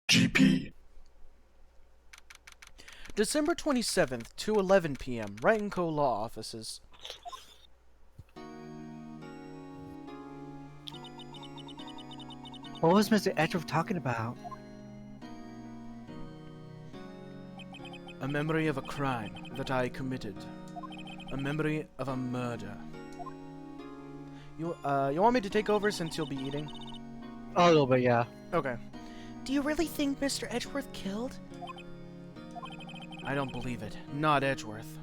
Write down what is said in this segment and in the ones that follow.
GP. December 27th, 2:11 p.m. Wright & Co. Law Offices. What was Mr. Edgeworth talking about? A memory of a crime that I committed. A memory of a murder. You want me to take over since you'll be eating? A little bit, yeah. Okay. Do you really think Mr. Edgeworth killed? I don't believe it. Not Edgeworth.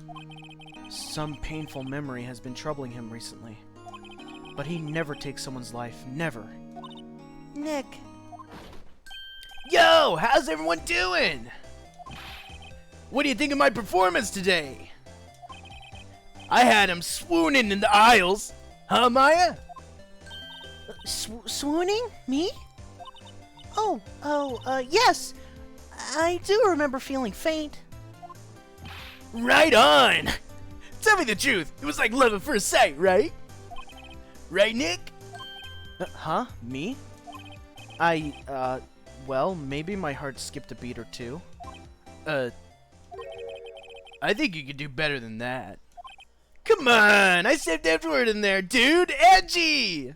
Some painful memory has been troubling him recently. But he never takes someone's life. Never. Nick. Yo! How's everyone doing? What do you think of my performance today? I had him swooning in the aisles. Huh, Maya? Swooning? Me? Yes. I do remember feeling faint. Right on! Tell me the truth. It was like love at first sight, right? Right, Nick? Huh? Me? Well, maybe my heart skipped a beat or two. I think you could do better than that. Come on! I saved Edward in there, dude! Edgy!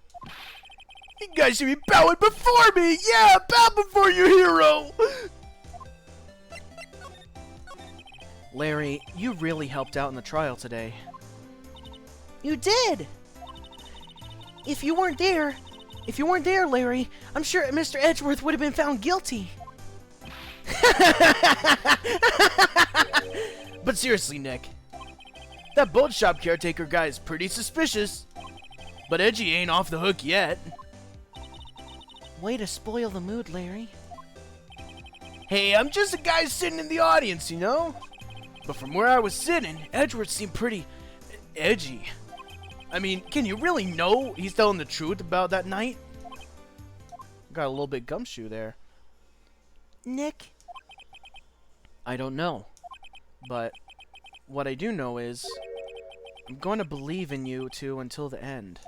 You guys should be bowing before me! Yeah, bow before your hero! Larry, you really helped out in the trial today. You did. If you weren't there, Larry, I'm sure Mr. Edgeworth would have been found guilty. But seriously, Nick, that boat shop caretaker guy is pretty suspicious. But Edgy ain't off the hook yet. Way to spoil the mood, Larry. Hey, I'm just a guy sitting in the audience, you know? But from where I was sitting, Edgeworth seemed pretty edgy. I mean, can you really know he's telling the truth about that night? Got a little bit gumshoe there. Nick? I don't know. But what I do know is I'm going to believe in you two until the end.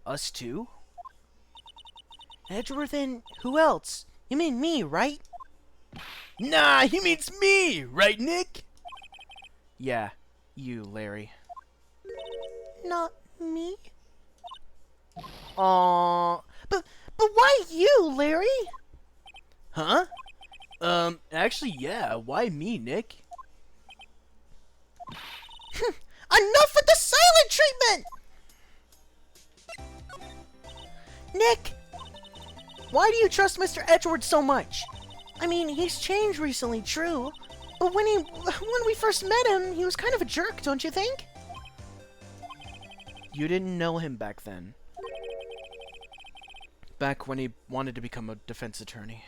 Us two? Edgeworth and who else? You mean me, right? Nah, he means me, right, Nick? Yeah, you, Larry. Not me? Aww. But why you, Larry? Huh? Actually, yeah, why me, Nick? Enough with the silent treatment! Nick! Why do you trust Mr. Edgeworth so much? I mean, he's changed recently, true. But when we first met him, he was kind of a jerk, don't you think? You didn't know him back then. Back when he wanted to become a defense attorney.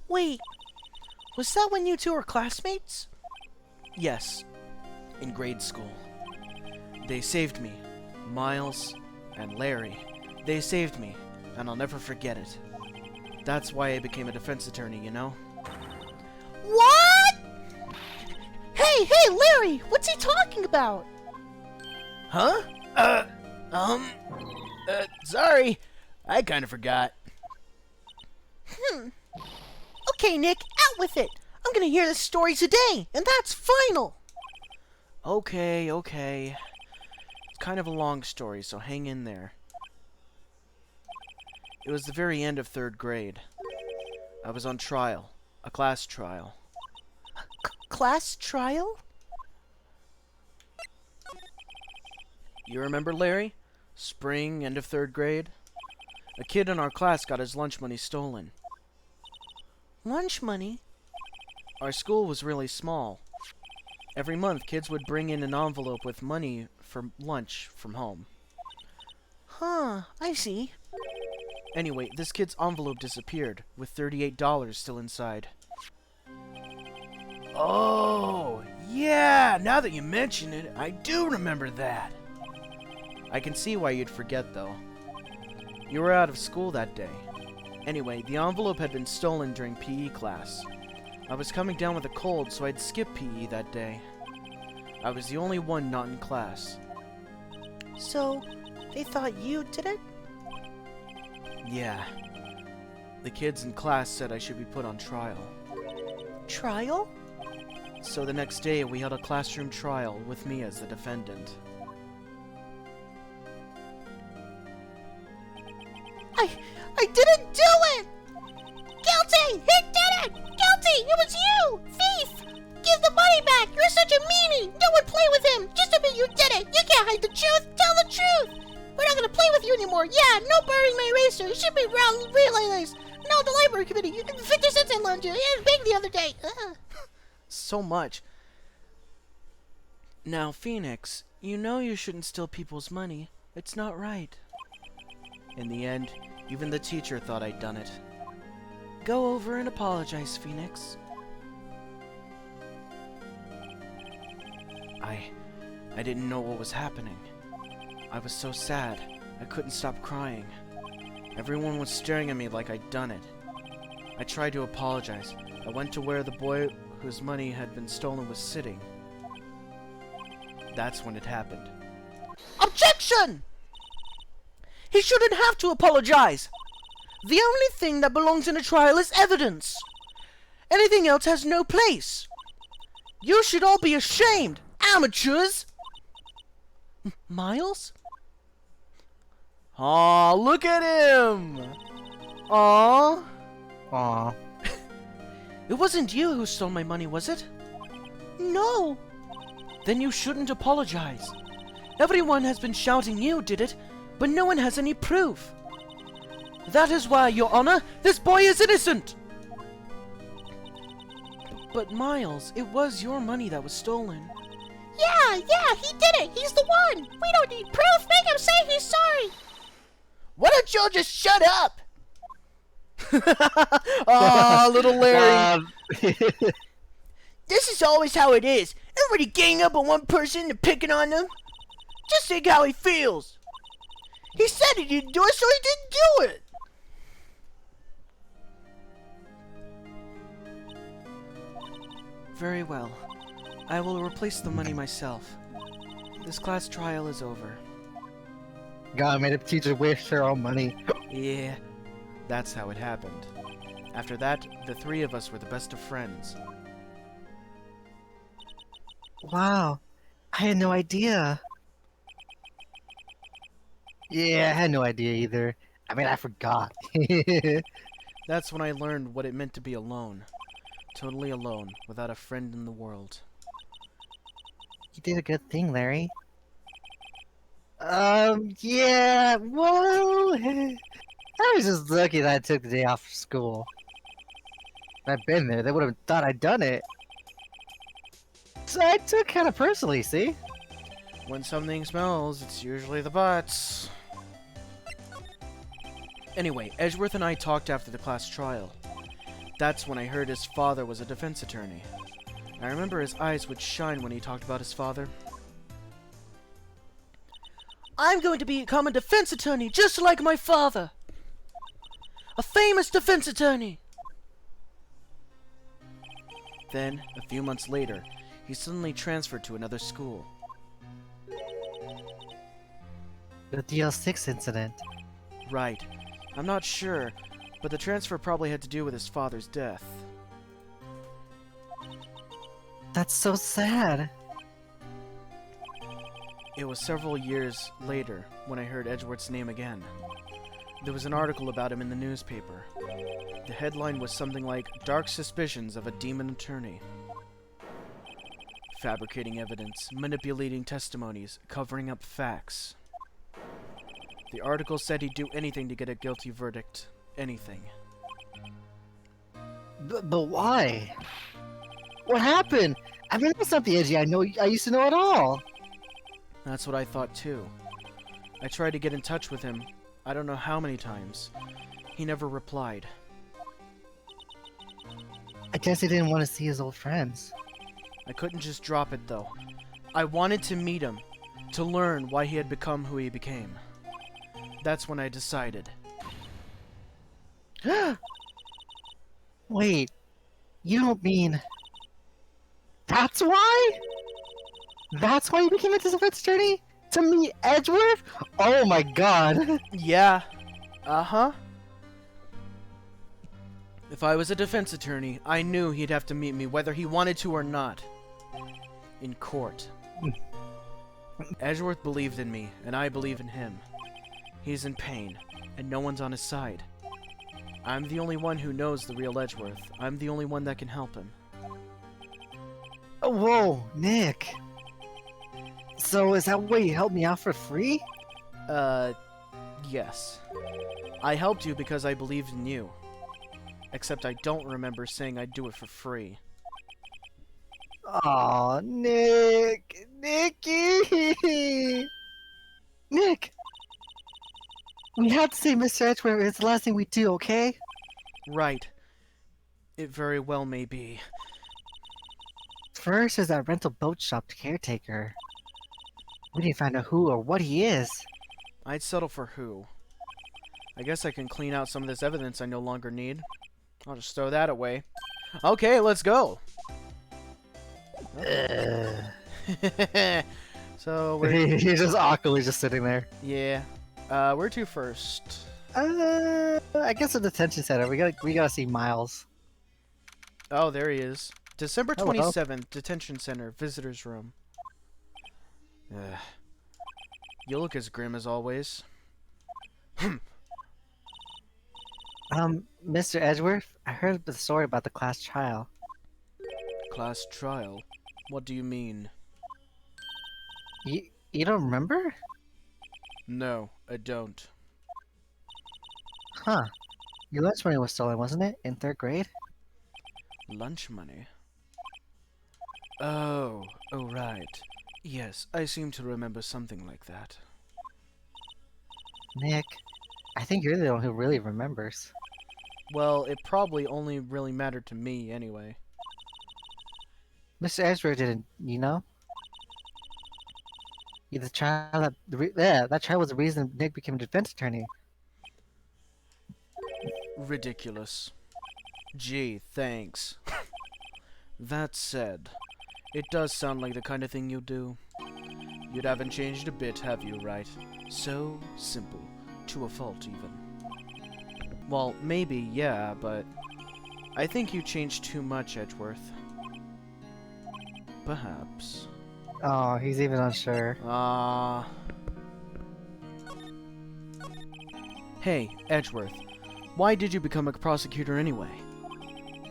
Wait, was that when you two were classmates? Yes, in grade school. They saved me. Miles and Larry. They saved me, and I'll never forget it. That's why I became a defense attorney, you know? What? Hey, Larry, what's he talking about? Huh? Sorry. I kind of forgot. Okay, Nick, out with it. I'm gonna hear this story today, and that's final. Okay. It's kind of a long story, so hang in there. It was the very end of 3rd grade. I was on trial. A class trial. Class trial? You remember Larry? Spring, end of 3rd grade? A kid in our class got his lunch money stolen. Lunch money? Our school was really small. Every month, kids would bring in an envelope with money for lunch from home. Huh, I see. Anyway, this kid's envelope disappeared, with $38 still inside. Oh, yeah, now that you mention it, I do remember that. I can see why you'd forget, though. You were out of school that day. Anyway, the envelope had been stolen during PE class. I was coming down with a cold, so I'd skip PE that day. I was the only one not in class. So, they thought you did it? Yeah. The kids in class said I should be put on trial. Trial? So the next day, we held a classroom trial with me as the defendant. I didn't do it! Guilty! He did it! Guilty! It was you! Thief! Give the money back! You're such a meanie! No one play with him! Just admit you did it! You can't hide the truth! Tell the truth! We're not gonna play with you anymore! Yeah, no burning my eraser! You should be realized! No, the library committee! You can 50 cents I loaned you! It was big the other day! So much. Now, Phoenix, you know you shouldn't steal people's money. It's not right. In the end, even the teacher thought I'd done it. Go over and apologize, Phoenix. I didn't know what was happening. I was so sad, I couldn't stop crying. Everyone was staring at me like I'd done it. I tried to apologize. I went to where the boy whose money had been stolen was sitting. That's when it happened. Objection! He shouldn't have to apologize. The only thing that belongs in a trial is evidence. Anything else has no place. You should all be ashamed, amateurs. Miles? Aw, look at him! Aw. Aw. It wasn't you who stole my money, was it? No. Then you shouldn't apologize. Everyone has been shouting you did it, but no one has any proof. That is why, Your Honor, this boy is innocent! But Miles, it was your money that was stolen. Yeah, he did it! He's the one! We don't need proof! Make him say he's sorry! Why don't y'all just shut up? Aw, little Larry. This is always how it is. Everybody gang up on one person and picking on them. Just think how he feels. He said he didn't do it, so he didn't do it. Very well. I will replace the money myself. This class trial is over. God made a teacher waste her own money. Yeah, that's how it happened. After that, the three of us were the best of friends. Wow. I had no idea. Yeah, I had no idea either. I mean, I forgot. That's when I learned what it meant to be alone. Totally alone, without a friend in the world. You did a good thing, Larry. Yeah, well... I was just lucky that I took the day off of school. If I'd been there, they would have thought I'd done it. So I took kind of personally, see? When something smells, it's usually the butts. Anyway, Edgeworth and I talked after the class trial. That's when I heard his father was a defense attorney. I remember his eyes would shine when he talked about his father. I'm going to become a defense attorney just like my father. A famous defense attorney. Then, a few months later, he suddenly transferred to another school. The DL6 incident. Right. I'm not sure, but the transfer probably had to do with his father's death. That's so sad. It was several years later when I heard Edgeworth's name again. There was an article about him in the newspaper. The headline was something like, "Dark Suspicions of a Demon Attorney." Fabricating evidence, manipulating testimonies, covering up facts. The article said he'd do anything to get a guilty verdict. Anything. But why? What happened? I mean, that's not the Edgy I used to know at all. That's what I thought too. I tried to get in touch with him, I don't know how many times. He never replied. I guess he didn't want to see his old friends. I couldn't just drop it though. I wanted to meet him, to learn why he had become who he became. That's when I decided. Wait, you don't mean... That's why? That's why you became a defense attorney? To meet Edgeworth? Oh my god. Yeah. Uh-huh. If I was a defense attorney, I knew he'd have to meet me whether he wanted to or not. In court. Edgeworth believed in me, and I believe in him. He's in pain, and no one's on his side. I'm the only one who knows the real Edgeworth. I'm the only one that can help him. Oh, whoa, Nick. So is that why you helped me out for free? Yes. I helped you because I believed in you. Except I don't remember saying I'd do it for free. Aw, Nick. Nicky! Nick! We have to save Mr. Edgeworth. It's the last thing we do, okay? Right. It very well may be. First is that rental boat shop caretaker. We need to find out who or what he is. I'd settle for who. I guess I can clean out some of this evidence I no longer need. I'll just throw that away. Okay, let's go! So, we're... He's just awkwardly just sitting there. Yeah. Where to first? I guess the detention center. We gotta see Miles. Oh, there he is. December Hello. 27th, detention center, visitor's room. You look as grim as always. Mr. Edgeworth, I heard the story about the class trial. Class trial? What do you mean? You don't remember? No, I don't. Huh. Your lunch money was stolen, wasn't it? In 3rd grade? Lunch money? Oh, right. Yes, I seem to remember something like that. Nick, I think you're the one who really remembers. Well, it probably only really mattered to me anyway. Mr. Edgeworth didn't, you know? The trial that trial was the reason Nick became a defense attorney. Ridiculous. Gee, thanks. That said, it does sound like the kind of thing you do. You haven't changed a bit, have you, Wright? So simple. To a fault, even. Well, maybe, yeah, but I think you changed too much, Edgeworth. Perhaps. Oh, he's even unsure. Hey, Edgeworth. Why did you become a prosecutor anyway?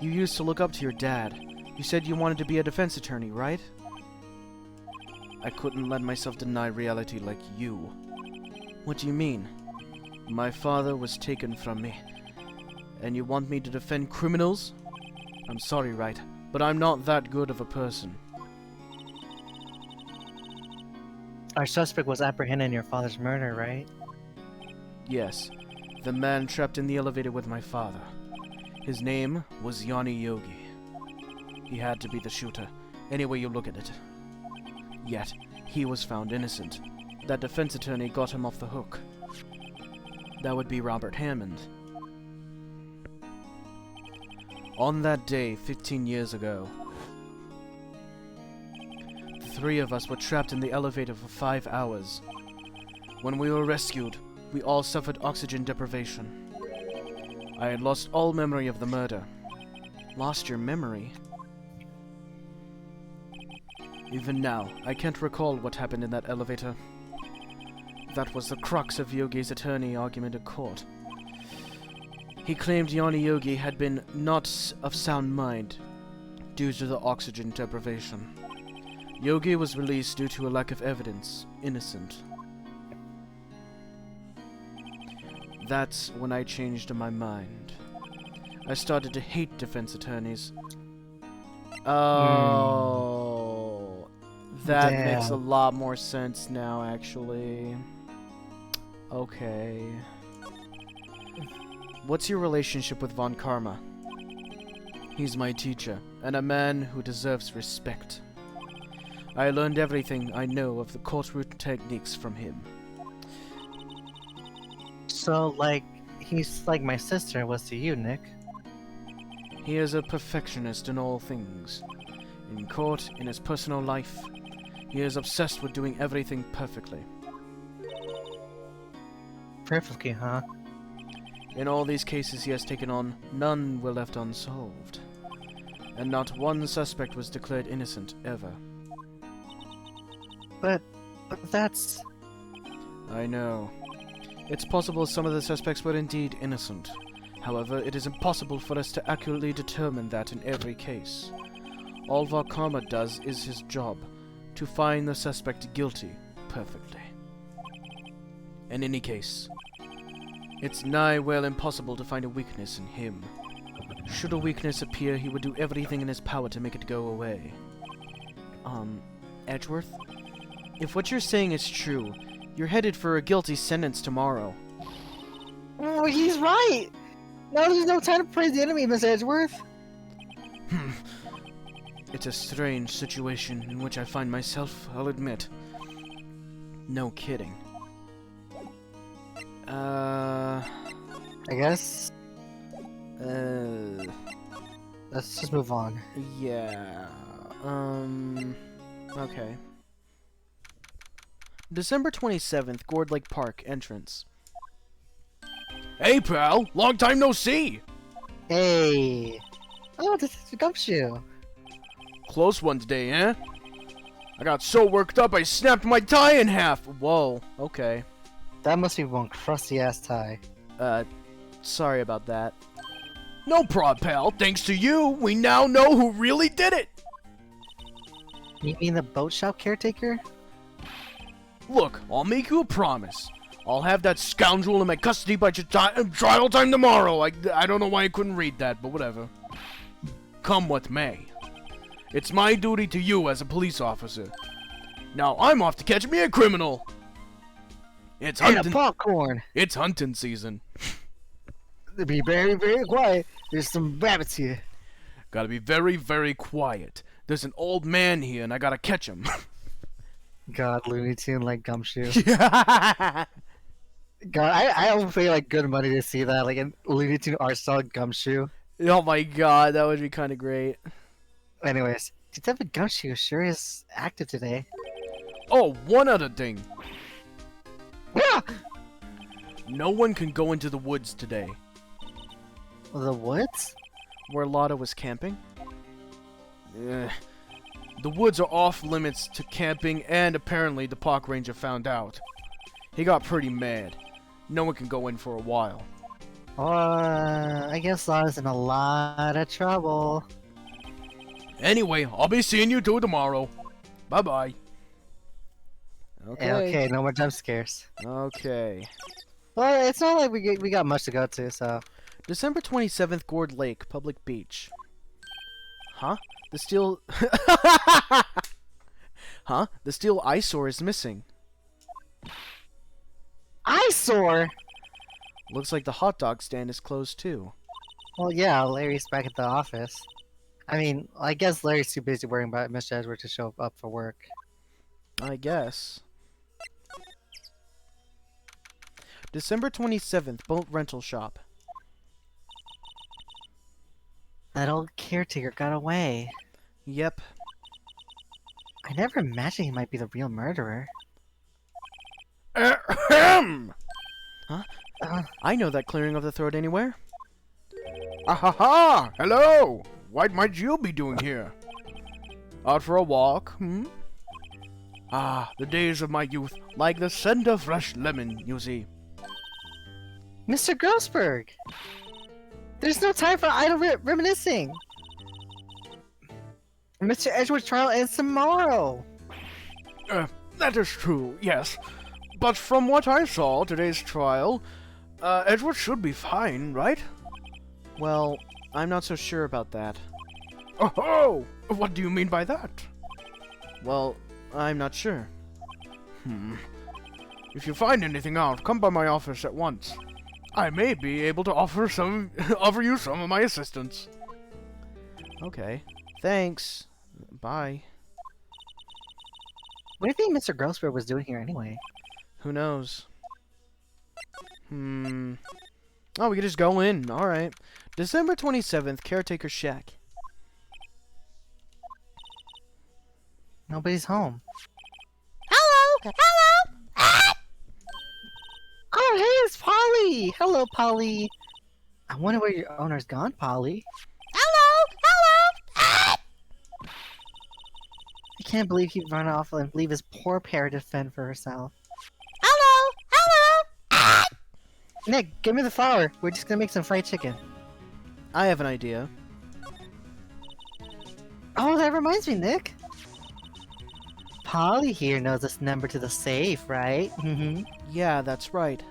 You used to look up to your dad. You said you wanted to be a defense attorney, right? I couldn't let myself deny reality like you. What do you mean? My father was taken from me. And you want me to defend criminals? I'm sorry, Wright, but I'm not that good of a person. Our suspect was apprehended in your father's murder, right? Yes, the man trapped in the elevator with my father. His name was Yanni Yogi. He had to be the shooter, any way you look at it. Yet, he was found innocent. That defense attorney got him off the hook. That would be Robert Hammond. On that day, 15 years ago, the 3 of us were trapped in the elevator for 5 hours. When we were rescued, we all suffered oxygen deprivation. I had lost all memory of the murder. Lost your memory? Even now, I can't recall what happened in that elevator. That was the crux of Yogi's attorney argument in court. He claimed Yanni Yogi had been not of sound mind due to the oxygen deprivation. Yogi was released due to a lack of evidence, innocent. That's when I changed my mind. I started to hate defense attorneys. Oh, that makes a lot more sense now, actually. Okay. What's your relationship with Von Karma? He's my teacher, and a man who deserves respect. I learned everything I know of the courtroom techniques from him. So, like, he's like my sister was to you, Nick. He is a perfectionist in all things. In court, in his personal life, he is obsessed with doing everything perfectly. Perfectly, huh? In all these cases he has taken on, none were left unsolved. And not one suspect was declared innocent, ever. But that's... I know. It's possible some of the suspects were indeed innocent. However, it is impossible for us to accurately determine that in every case. All Valkarma does is his job, to find the suspect guilty perfectly. In any case, it's nigh well impossible to find a weakness in him. Should a weakness appear, he would do everything in his power to make it go away. Edgeworth? If what you're saying is true, you're headed for a guilty sentence tomorrow. Oh, he's right! No, there's no time to praise the enemy, Miss Edgeworth. It's a strange situation in which I find myself, I'll admit. No kidding. I guess... Let's just move on. Yeah, okay. December 27th, Gourd Lake Park, entrance. Hey, pal! Long time no see! Hey! Oh, this is Gumshoe. Close one today, eh? I got so worked up I snapped my tie in half! Whoa, okay. That must be one crusty-ass tie. Sorry about that. No prob, pal. Thanks to you, we now know who really did it! You mean the boat shop caretaker? Look, I'll make you a promise. I'll have that scoundrel in my custody by trial time tomorrow. I don't know why I couldn't read that, but whatever. Come what may. It's my duty to you as a police officer. Now I'm off to catch me a criminal. It's And a hunting. popcorn! It's hunting season. Be very, very quiet. There's some rabbits here. Gotta be very, very quiet. There's an old man here and I gotta catch him. God, Looney Tune like Gumshoe. God, I would pay like good money to see that, like in Looney Tune art style Gumshoe. Oh my god, that would be kind of great. Anyways, Detective Gumshoe sure is active today. Oh, one other thing. Ah! No one can go into the woods today. The woods? Where Lotta was camping? The woods are off limits to camping, and apparently the park ranger found out. He got pretty mad. No one can go in for a while. I guess Lotta's in a lot of trouble. Anyway, I'll be seeing you two tomorrow. Bye-bye. Yeah, okay, no more jump scares. Okay. Well, it's not like we got much to go to, so... December 27th, Gourd Lake, Public Beach. Huh? The steel... Huh? The steel eyesore is missing. Eyesore? Looks like the hot dog stand is closed too. Well, yeah, Larry's back at the office. I mean, I guess Larry's too busy worrying about Mr. Edward to show up for work. I guess. December 27th, boat rental shop. That old caretaker got away. Yep. I never imagined he might be the real murderer. Ahem! Huh? Uh, I know that clearing of the throat anywhere. Ah-ha-ha! Hello! What might you be doing here? Out for a walk, hmm? Ah, the days of my youth, like the scent of fresh lemon, you see. Mr. Grossberg! There's no time for idle reminiscing! Mr. Edgewood's trial ends tomorrow! That is true, yes. But from what I saw today's trial, Edward should be fine, right? Well, I'm not so sure about that. Oh, what do you mean by that? Well, I'm not sure. If you find anything out, come by my office at once. I may be able to offer you some of my assistance. Okay. Thanks. Bye. What do you think Mr. Grossberg was doing here anyway? Who knows? Oh, we could just go in. Alright. December 27th, Caretaker Shack. Nobody's home. Hello! Hello! Ah! Oh, hey, it's Polly! Hello, Polly. I wonder where your owner's gone, Polly. Hello! Hello! I can't believe he ran off and leave his poor parrot to fend for herself. Hello! Hello! Nick, give me the flour. We're just gonna make some fried chicken. I have an idea. Oh, that reminds me, Nick. Polly here knows this number to the safe, right? Mm-hmm. Yeah, that's right.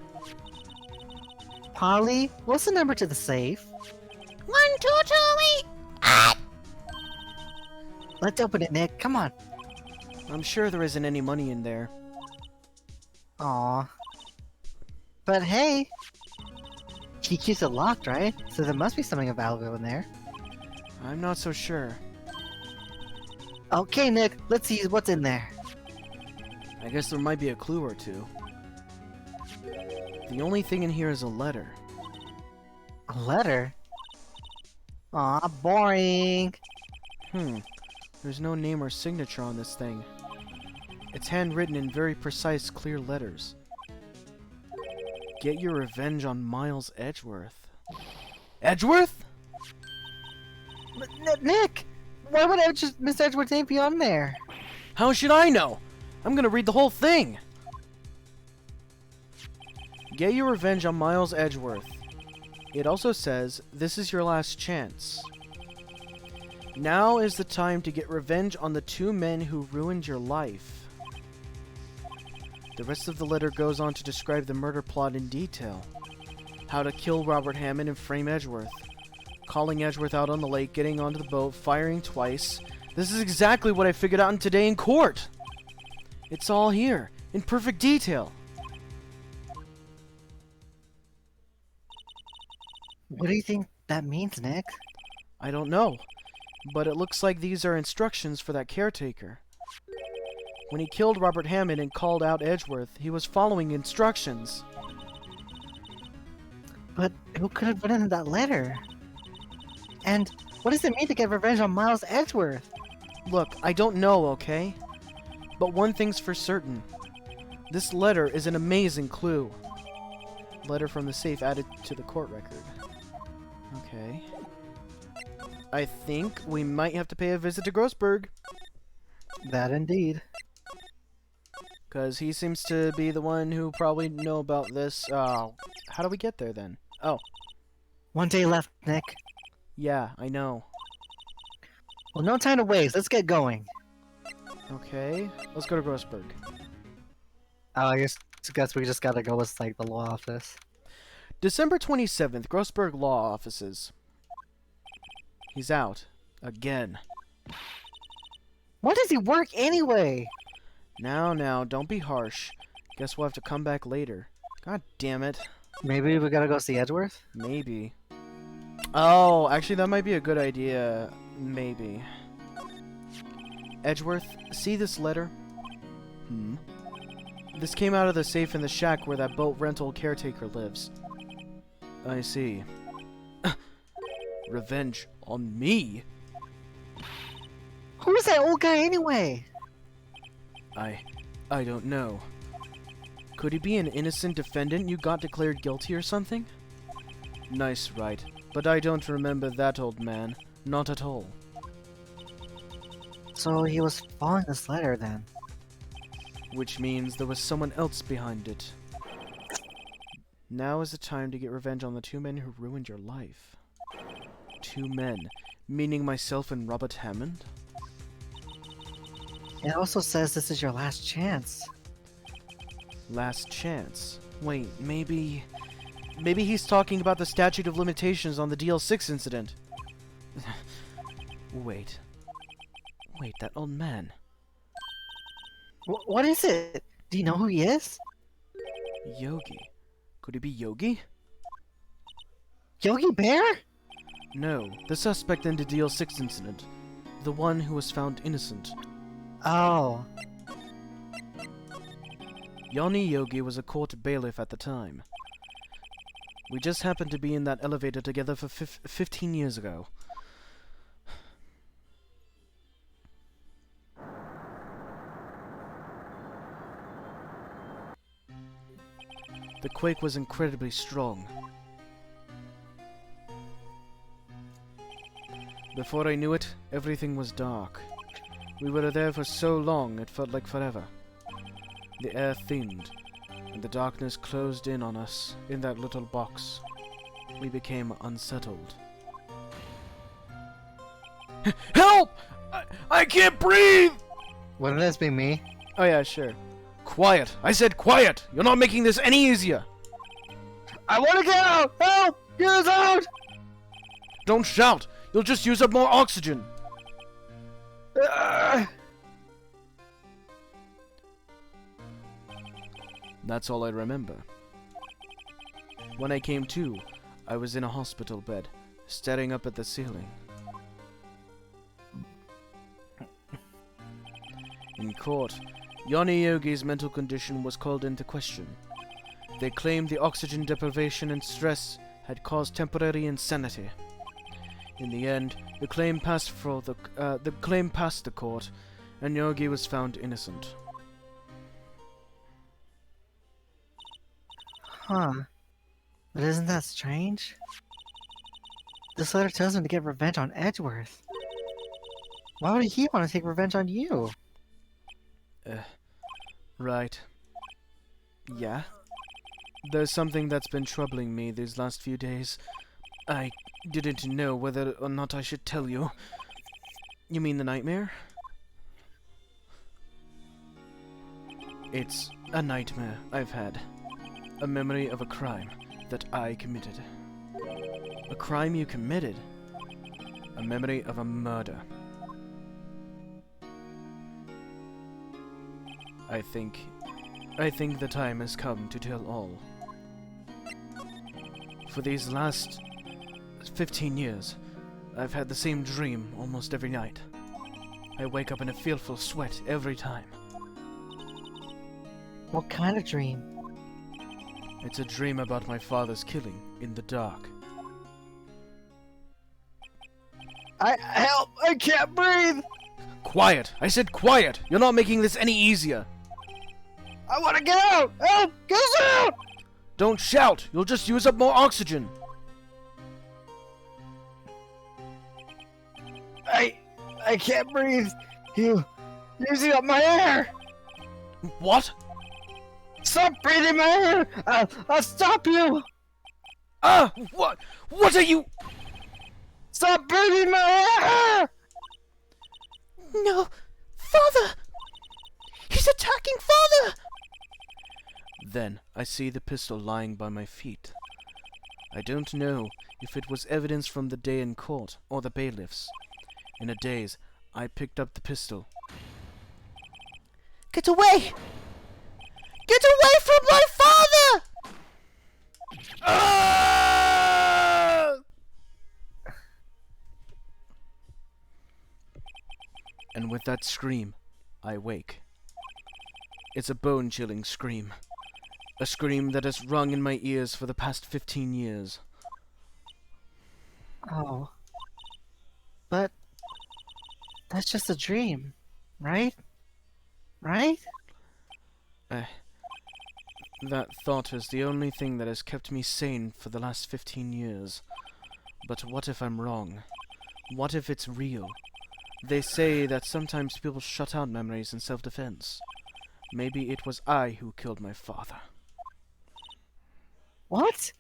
Polly, what's the number to the safe? 1228! Let's open it, Nick. Come on. I'm sure there isn't any money in there. Aw. But hey, he keeps it locked, right? So there must be something valuable in there. I'm not so sure. Okay, Nick, let's see what's in there. I guess there might be a clue or two. The only thing in here is a letter. A letter? Aw, boring. There's no name or signature on this thing. It's handwritten in very precise, clear letters. Get your revenge on Miles Edgeworth. Edgeworth? Nick! Why would Mr. Edgeworth's name be on there? How should I know? I'm gonna read the whole thing! Get your revenge on Miles Edgeworth. It also says, this is your last chance. Now is the time to get revenge on the two men who ruined your life. The rest of the letter goes on to describe the murder plot in detail. How to kill Robert Hammond and frame Edgeworth. Calling Edgeworth out on the lake, getting onto the boat, firing twice. This is exactly what I figured out today in court! It's all here, in perfect detail. What do you think that means, Nick? I don't know, but it looks like these are instructions for that caretaker. When he killed Robert Hammond and called out Edgeworth, he was following instructions. But who could have written that letter? And what does it mean to get revenge on Miles Edgeworth? Look, I don't know, okay? But one thing's for certain. This letter is an amazing clue. Letter from the safe added to the court record. Okay. I think we might have to pay a visit to Grossberg. That indeed. Because he seems to be the one who probably know about this. How do we get there then? Oh, One day left, Nick. yeah, I know. Well, no time to waste. Let's get going. Okay, let's go to Grossberg. Oh, I guess we just gotta go with like the law office. December 27th, Grossberg Law Offices. He's out. Again. Why does he work anyway? Now, don't be harsh. Guess we'll have to come back later. God damn it. Maybe we gotta go see Edgeworth? Maybe. Oh, actually that might be a good idea. Maybe. Edgeworth, see this letter? This came out of the safe in the shack where that boat rental caretaker lives. I see. Revenge on me? Who is that old guy anyway? I don't know. Could he be an innocent defendant you got declared guilty or something? Nice, Wright. But I don't remember that old man. Not at all. So he was following this letter then. Which means there was someone else behind it. Now is the time to get revenge on the two men who ruined your life. Two men, meaning myself and Robert Hammond? It also says this is your last chance. Last chance? Wait, maybe he's talking about the statute of limitations on the DL6 incident. Wait, that old man. What is it? Do you know who he is? Yogi. Could he be Yogi? Yogi Bear? No, the suspect in the DL6 incident. The one who was found innocent. Oh. Yanni Yogi was a court bailiff at the time. We just happened to be in that elevator together for 15 years ago. The quake was incredibly strong. Before I knew it, everything was dark. We were there for so long, it felt like forever. The air thinned, and the darkness closed in on us in that little box. We became unsettled. Help! I can't breathe! Wouldn't this be me? Oh yeah, sure. Quiet! I said quiet! You're not making this any easier! I want to get out! Help! Get us out! Don't shout! You'll just use up more oxygen! That's all I remember. When I came to, I was in a hospital bed, staring up at the ceiling. In court, Yoni Yogi's mental condition was called into question. They claimed the oxygen deprivation and stress had caused temporary insanity. In the end, the claim passed the court, and Yogi was found innocent. Huh. But isn't that strange? This letter tells him to get revenge on Edgeworth. Why would he want to take revenge on you? Right. Yeah? There's something that's been troubling me these last few days. I didn't know whether or not I should tell you. You mean the nightmare? It's a nightmare I've had. A memory of a crime that I committed. A crime you committed? A memory of a murder. I think the time has come to tell all. For these last 15 years, I've had the same dream almost every night. I wake up in a fearful sweat every time. What kind of dream? It's a dream about my father's killing in the dark. Help! I can't breathe! Quiet! I said quiet! You're not making this any easier! I want to get out! Help! Get us out! Don't shout! You'll just use up more oxygen! I can't breathe! You're using up my air! What? Stop breathing my air! I'll stop you! What? What are you? Stop breathing my air! No! Father! He's attacking Father! Then I see the pistol lying by my feet. I don't know if it was evidence from the day in court or the bailiffs. In a daze, I picked up the pistol. Get away! Get away from my father! And with that scream, I wake. It's a bone-chilling scream. A scream that has rung in my ears for the past 15 years. Oh. But that's just a dream, right? Right? That thought is the only thing that has kept me sane for the last 15 years. But what if I'm wrong? What if it's real? They say that sometimes people shut out memories in self-defense. Maybe it was I who killed my father. What?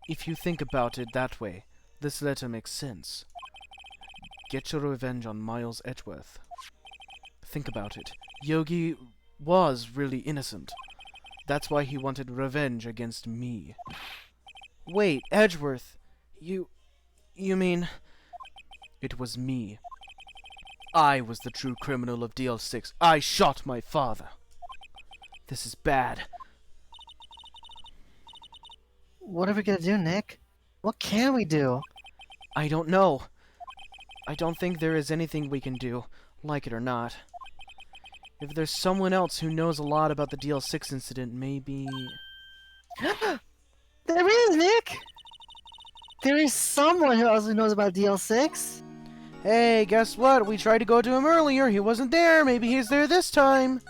If you think about it that way, this letter makes sense. Get your revenge on Miles Edgeworth. Think about it. Yogi was really innocent. That's why he wanted revenge against me. Wait, Edgeworth, you mean... It was me. I was the true criminal of DL6. I shot my father. This is bad. What are we gonna do, Nick? What can we do? I don't know. I don't think there is anything we can do, like it or not. If there's someone else who knows a lot about the DL6 incident, maybe... There is, Nick! There is someone who also knows about DL6. Hey, guess what? We tried to go to him earlier. He wasn't there. Maybe he's there this time.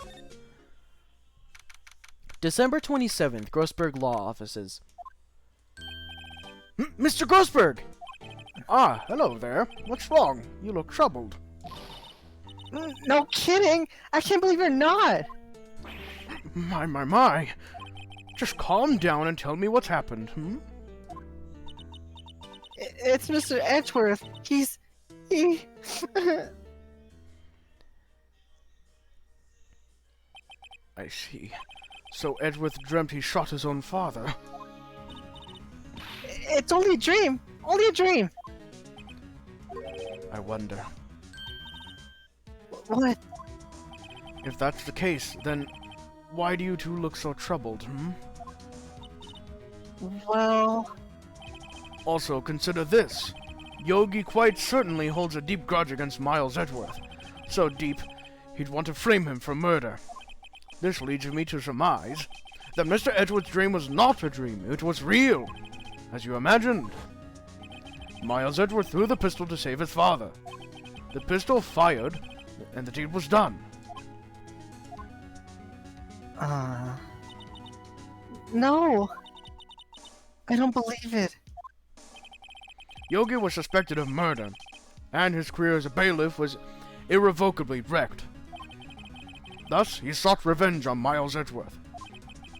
December 27th, Grossberg Law Offices. Mr. Grossberg! Ah, hello there. What's wrong? You look troubled. No kidding! I can't believe you're not! My. Just calm down and tell me what's happened, hmm? It's Mr. Edgeworth. He... I see. So Edgeworth dreamt he shot his own father. It's only a dream! Only a dream! I wonder. What? If that's the case, then why do you two look so troubled, hmm? Well... Also, consider this. Yogi quite certainly holds a deep grudge against Miles Edgeworth. So deep, he'd want to frame him for murder. This leads me to surmise that Mr. Edgeworth's dream was not a dream, it was real, as you imagined. Miles Edgeworth threw the pistol to save his father. The pistol fired, and the deed was done. No! I don't believe it. Yogi was suspected of murder, and his career as a bailiff was irrevocably wrecked. Thus, he sought revenge on Miles Edgeworth.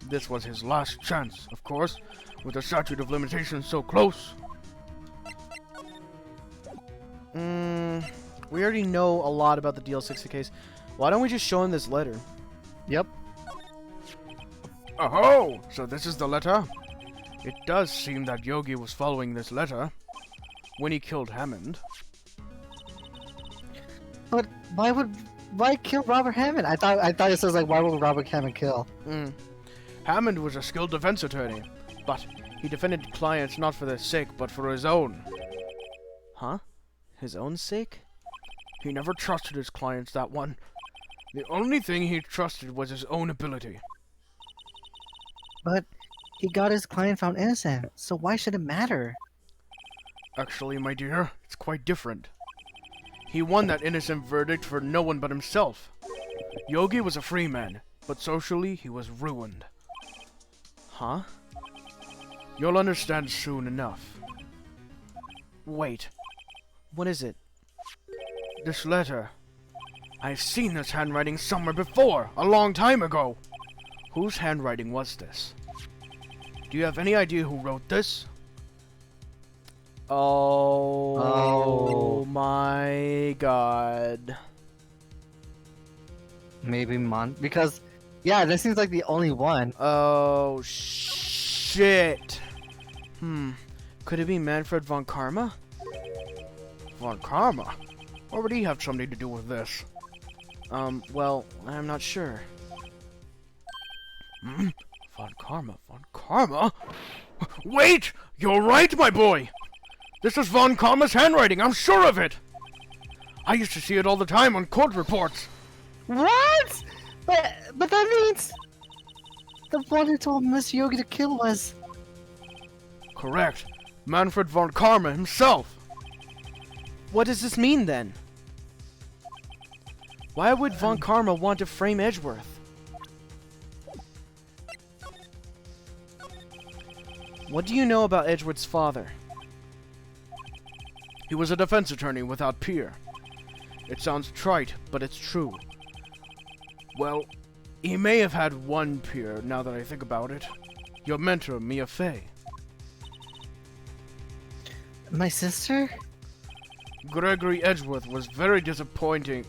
This was his last chance, of course, with the statute of limitations so close. We already know a lot about the DL60 case. Why don't we just show him this letter? Yep. Oh, so this is the letter? It does seem that Yogi was following this letter when he killed Hammond. But why kill Robert Hammond? I thought it says like, why would Robert Hammond kill? Hammond was a skilled defense attorney, but he defended clients not for their sake, but for his own. Huh? His own sake? He never trusted his clients, that one. The only thing he trusted was his own ability. But he got his client found innocent, so why should it matter? Actually, my dear, it's quite different. He won that innocent verdict for no one but himself. Yogi was a free man, but socially he was ruined. Huh? You'll understand soon enough. Wait. What is it? This letter. I've seen this handwriting somewhere before, a long time ago. Whose handwriting was this? Do you have any idea who wrote this? Oh my god. Maybe because, yeah, this seems like the only one. Oh shit. Could it be Manfred von Karma? Von Karma? What would he have something to do with this? Well, I'm not sure. Von Karma? Wait! You're right, my boy! This is Von Karma's handwriting, I'm sure of it! I used to see it all the time on court reports. What? But that means the one who told Miss Yogi to kill was... Correct. Manfred von Karma himself. What does this mean, then? Why would Von Karma want to frame Edgeworth? What do you know about Edgeworth's father? He was a defense attorney without peer. It sounds trite, but it's true. Well, he may have had one peer, now that I think about it. Your mentor, Mia Fey. My sister? Gregory Edgeworth was very disproving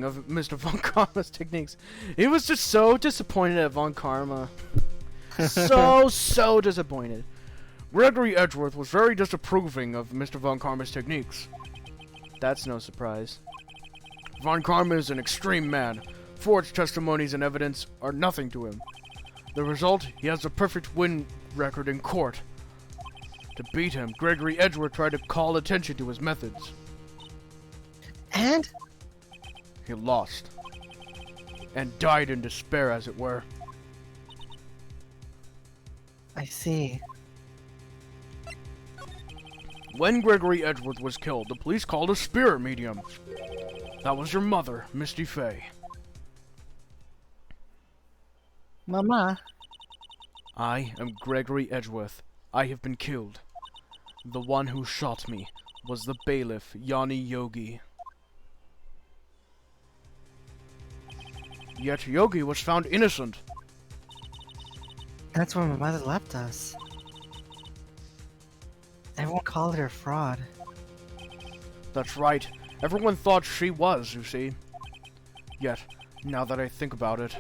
of Mr. Von Karma's techniques. He was just so disappointed at Von Karma. so disappointed. Gregory Edgeworth was very disapproving of Mr. Von Karma's techniques. That's no surprise. Von Karma is an extreme man. Forged testimonies and evidence are nothing to him. The result, he has a perfect win record in court. To beat him, Gregory Edgeworth tried to call attention to his methods. And? He lost. And died in despair, as it were. I see. When Gregory Edgeworth was killed, the police called a spirit medium. That was your mother, Misty Fey. Mama? I am Gregory Edgeworth. I have been killed. The one who shot me was the bailiff, Yanni Yogi. Yet Yogi was found innocent. That's where my mother left us. Everyone called her a fraud. That's right. Everyone thought she was, you see. Yet, now that I think about it,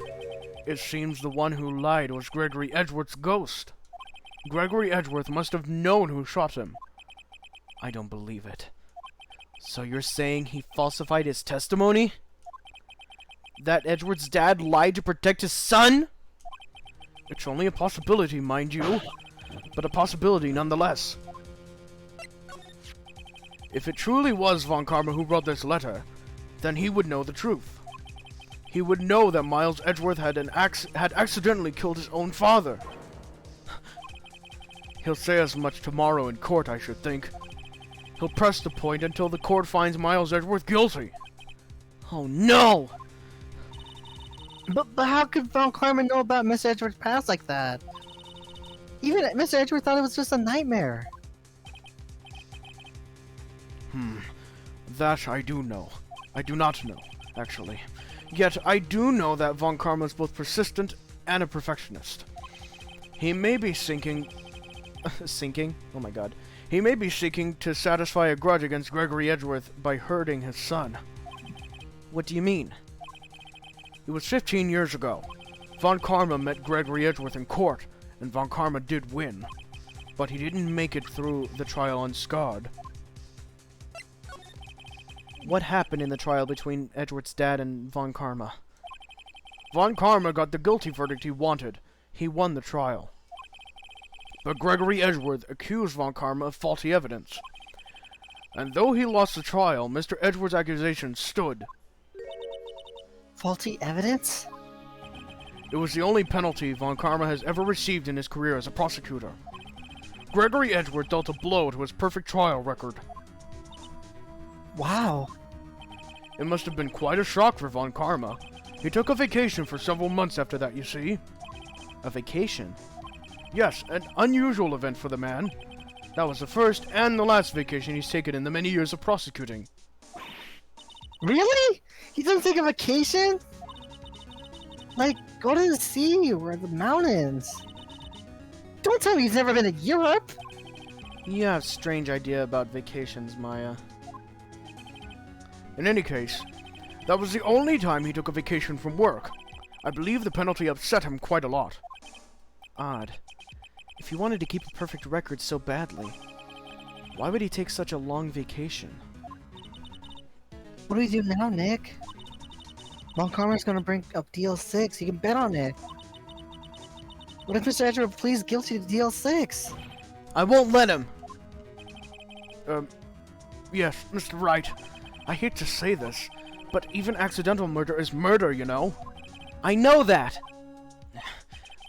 it seems the one who lied was Gregory Edgeworth's ghost. Gregory Edgeworth must have known who shot him. I don't believe it. So you're saying he falsified his testimony? That Edgeworth's dad lied to protect his son? It's only a possibility, mind you, but a possibility nonetheless. If it truly was Von Karma who wrote this letter, then he would know the truth. He would know that Miles Edgeworth had accidentally killed his own father. He'll say as much tomorrow in court, I should think. He'll press the point until the court finds Miles Edgeworth guilty. Oh no! But how could Von Karma know about Miss Edgeworth's past like that? Even Miss Edgeworth thought it was just a nightmare. That I do know. I do not know, actually. Yet I do know that Von Karma is both persistent and a perfectionist. He may be sinking... Sinking? Oh my god. He may be seeking to satisfy a grudge against Gregory Edgeworth by hurting his son. What do you mean? It was 15 years ago. Von Karma met Gregory Edgeworth in court, and Von Karma did win. But he didn't make it through the trial unscarred. What happened in the trial between Edgeworth's dad and Von Karma? Von Karma got the guilty verdict he wanted. He won the trial. But Gregory Edgeworth accused Von Karma of faulty evidence. And though he lost the trial, Mr. Edgeworth's accusation stood. Faulty evidence? It was the only penalty Von Karma has ever received in his career as a prosecutor. Gregory Edgeworth dealt a blow to his perfect trial record. Wow. It must have been quite a shock for Von Karma. He took a vacation for several months after that, you see. A vacation? Yes, an unusual event for the man. That was the first and the last vacation he's taken in the many years of prosecuting. Really? He doesn't take a vacation? Like, go to the sea or the mountains. Don't tell me he's never been to Europe! You have a strange idea about vacations, Maya. In any case, that was the only time he took a vacation from work. I believe the penalty upset him quite a lot. Odd. If he wanted to keep a perfect record so badly, why would he take such a long vacation? What do we do now, Nick? Von Karma's gonna bring up DL6. You can bet on it. What if Mr. Edgeworth pleads guilty to DL6? I won't let him! Yes, Mr. Wright. I hate to say this, but even accidental murder is murder, you know? I know that!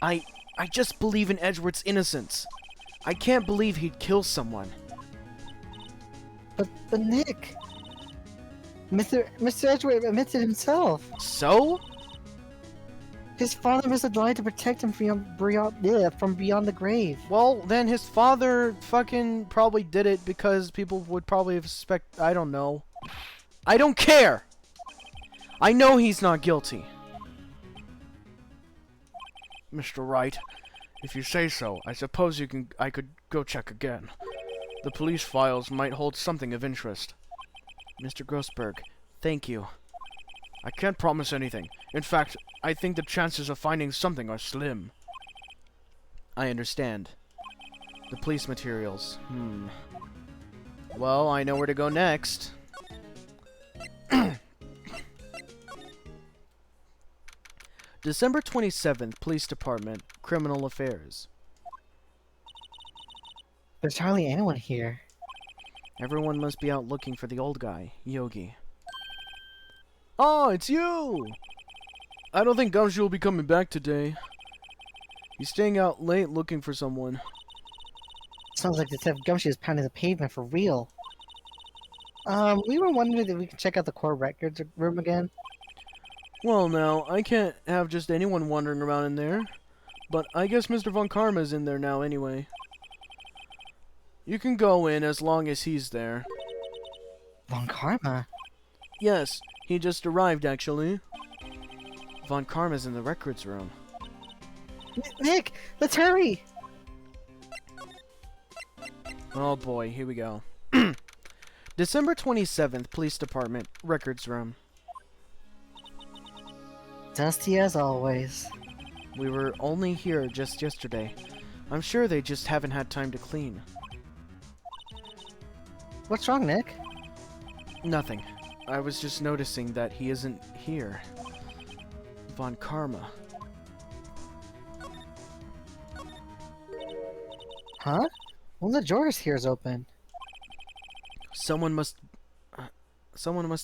I just believe in Edgeworth's innocence. I can't believe he'd kill someone. But Nick... Mr. Edgeworth admits it himself. So? His father must have lied to protect him from beyond the grave. Well, then his father fucking probably did it because people would probably suspect... I don't know. I don't care! I know he's not guilty. Mr. Wright, if you say so, I suppose I could go check again. The police files might hold something of interest. Mr. Grossberg, thank you. I can't promise anything. In fact, I think the chances of finding something are slim. I understand. The police materials. Well, I know where to go next. December 27th, Police Department, Criminal Affairs. There's hardly anyone here. Everyone must be out looking for the old guy, Yogi. Oh, it's you! I don't think Gumshoe will be coming back today. He's staying out late looking for someone. Sounds like Detective Gumshoe is pounding the pavement for real. We were wondering if we could check out the core records room again. Well, now, I can't have just anyone wandering around in there. But I guess Mr. Von Karma is in there now anyway. You can go in as long as he's there. Von Karma? Yes, he just arrived, actually. Von Karma's in the records room. Nick, let's hurry! Oh boy, here we go. December 27th, Police Department, records room. Dusty as always. We were only here just yesterday. I'm sure they just haven't had time to clean. What's wrong, Nick? Nothing. I was just noticing that he isn't here. Von Karma. Huh? One of the drawers here is open. Someone must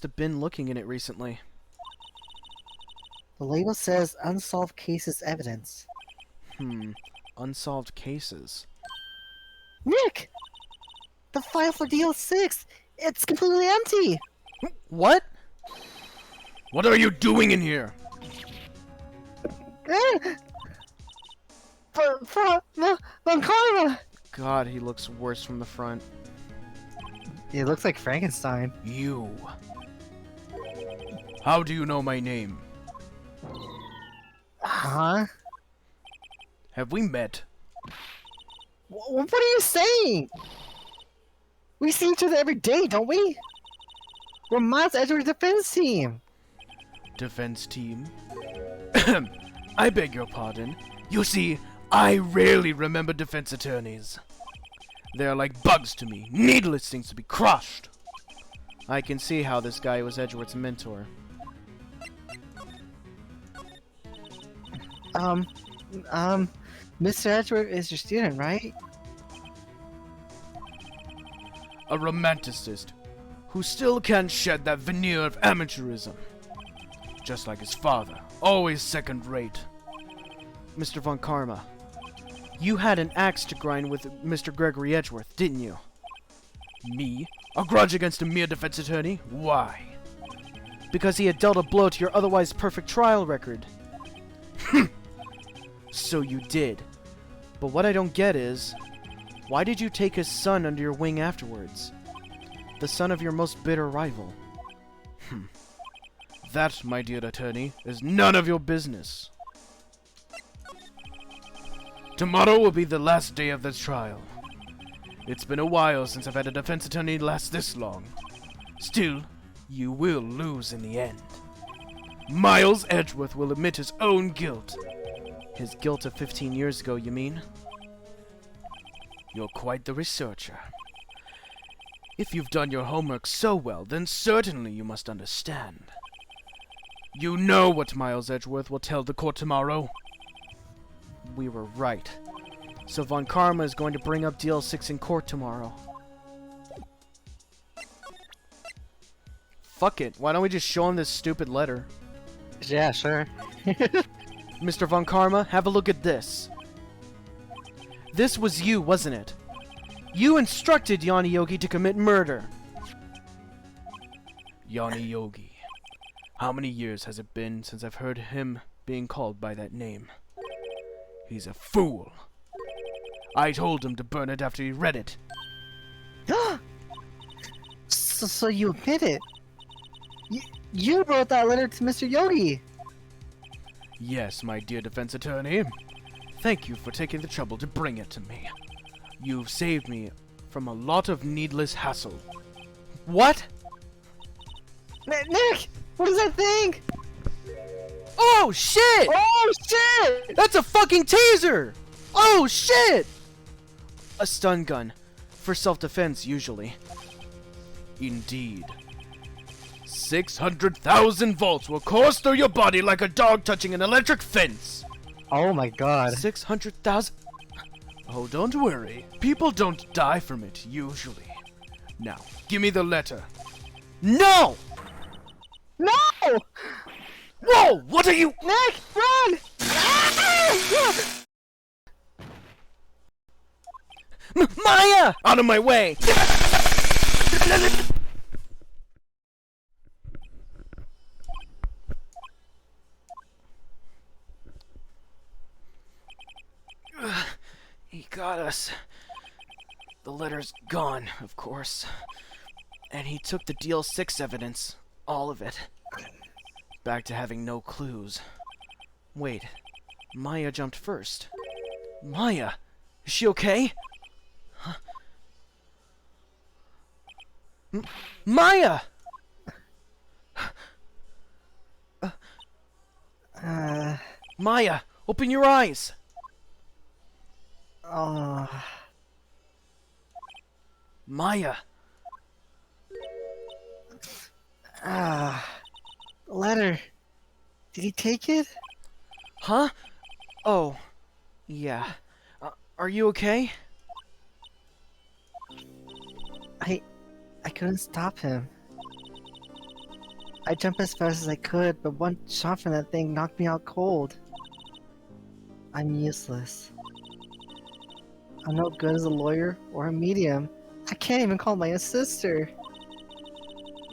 have been looking in it recently. The label says unsolved cases evidence. Unsolved cases. Nick! The file for DL6! It's completely empty! What? What are you doing in here? Von Karma! God, he looks worse from the front. It looks like Frankenstein. You. How do you know my name? Huh? Have we met? What are you saying? We see each other every day, don't we? We're Miles Edgeworth's defense team. Defense team? I beg your pardon. You see, I rarely remember defense attorneys. They are like bugs to me, needless things to be crushed. I can see how this guy was Edgeworth's mentor. Mr. Edgeworth is your student, right? A romanticist who still can't shed that veneer of amateurism. Just like his father, always second rate. Mr. Von Karma, you had an axe to grind with Mr. Gregory Edgeworth, didn't you? Me? A grudge against a mere defense attorney? Why? Because he had dealt a blow to your otherwise perfect trial record. So you did. But what I don't get is, why did you take his son under your wing afterwards? The son of your most bitter rival. That, my dear attorney, is none of your business. Tomorrow will be the last day of this trial. It's been a while since I've had a defense attorney last this long. Still, you will lose in the end. Miles Edgeworth will admit his own guilt. His guilt of 15 years ago, you mean? You're quite the researcher. If you've done your homework so well, then certainly you must understand. You know what Miles Edgeworth will tell the court tomorrow. We were right. So Von Karma is going to bring up DL6 in court tomorrow. Fuck it. Why don't we just show him this stupid letter? Yeah, sure. Mr. Von Karma, have a look at this. This was you, wasn't it? You instructed Yanni Yogi to commit murder. Yanni Yogi. How many years has it been since I've heard him being called by that name? He's a fool. I told him to burn it after he read it. So you admit it? You wrote that letter to Mr. Yogi. Yes, my dear defense attorney. Thank you for taking the trouble to bring it to me. You've saved me from a lot of needless hassle. What? Nick! What is that thing? Oh, shit! Oh, shit! That's a fucking taser! Oh, shit! A stun gun. For self-defense, usually. Indeed. 600,000 volts will course through your body like a dog touching an electric fence. Oh my god. 600,000... Oh, don't worry. People don't die from it, usually. Now, give me the letter. No! No! Whoa! What are you... Nick, run! Maya! Out of my way! He got us. The letter's gone, of course. And he took the DL6 evidence. All of it. Back to having no clues. Wait. Maya jumped first. Maya! Is she okay? Huh? Maya! Maya, open your eyes! Oh. Maya! Letter. Did he take it? Huh? Oh. Yeah. Are you okay? I couldn't stop him. I jumped as fast as I could, but one shot from that thing knocked me out cold. I'm useless. I'm no good as a lawyer or a medium. I can't even call my sister.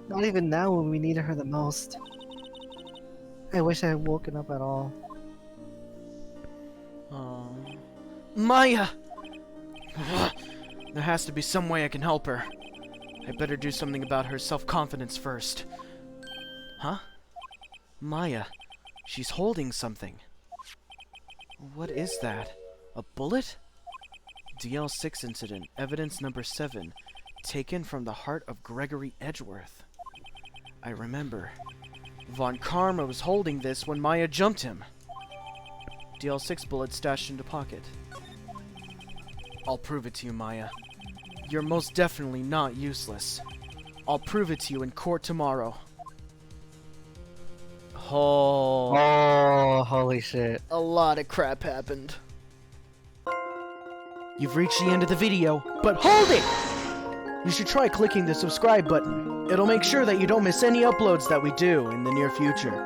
Not even now when we needed her the most. I wish I had woken up at all. Oh. Maya! There has to be some way I can help her. I better do something about her self-confidence first. Huh? Maya. She's holding something. What is that? A bullet? DL6 incident, evidence number 7, taken from the heart of Gregory Edgeworth. I remember. Von Karma was holding this when Maya jumped him. DL6 bullet stashed into pocket. I'll prove it to you, Maya. You're most definitely not useless. I'll prove it to you in court tomorrow. Oh, Oh, holy shit. a lot of crap happened. You've reached the end of the video, but hold it! You should try clicking the subscribe button. It'll make sure that you don't miss any uploads that we do in the near future.